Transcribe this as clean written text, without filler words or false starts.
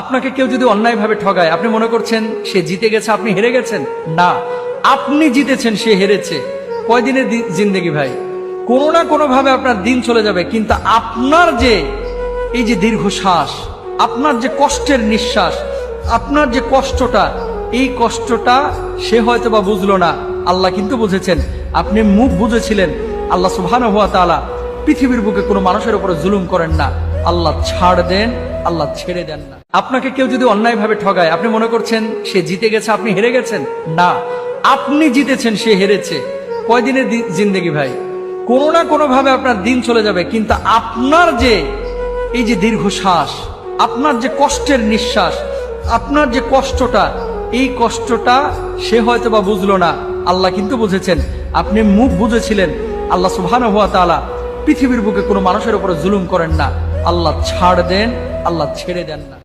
আপনাকে কেউ যদি অন্যায়ভাবে ঠগায়, আপনি মনে করছেন সে জিতে গেছে, আপনি হেরে গেছেন? না, আপনি জিতেছেন, সে হেরেছে। কয়দিনের জিন্দেগি ভাই? কোনো না কোনো ভাবে আপনার দিন চলে যাবে, কিন্তু আপনার যে এই যে দীর্ঘশ্বাস, আপনার যে কষ্টের নিঃশ্বাস, আপনার যে কষ্টটা, এই কষ্টটা সে হয়তো বা বুঝলো না, আল্লাহ কিন্তু বুঝেছেন। আপনি মুখ বুঝেছিলেন। আল্লাহ সুবহানাহু ওয়া তাআলা পৃথিবীর বুকে কোনো মানুষের উপরে জুলুম করেন না। আল্লাহ ছাড় দেন, আল্লাহ ছেড়ে দেন না। আপনাকে কেউ যদি অন্যায়ভাবে ঠগায়, আপনি মনে করছেন সে জিতে গেছে, আপনি হেরে গেছেন? না, আপনি জিতেছেন, সে হেরেছে। কয়দিনের জিন্দেগি ভাই? কোনো না কোনো ভাবে আপনার দিন চলে যাবে, কিন্তু আপনার যে এই যে দীর্ঘশ্বাস, আপনার যে কষ্টের নিঃশ্বাস, আপনার যে কষ্টটা, এই কষ্টটা সে হয়তো বা বুঝলো না, আল্লাহ কিন্তু বুঝেছেন। আপনি মুখ বুঝেছিলেন। আল্লাহ সুবহানাহু ওয়া তাআলা পৃথিবীর বুকে কোনো মানুষের উপরে জুলুম করেন না। আল্লাহ ছাড় দেন, আল্লাহ ছেড়ে দেন না।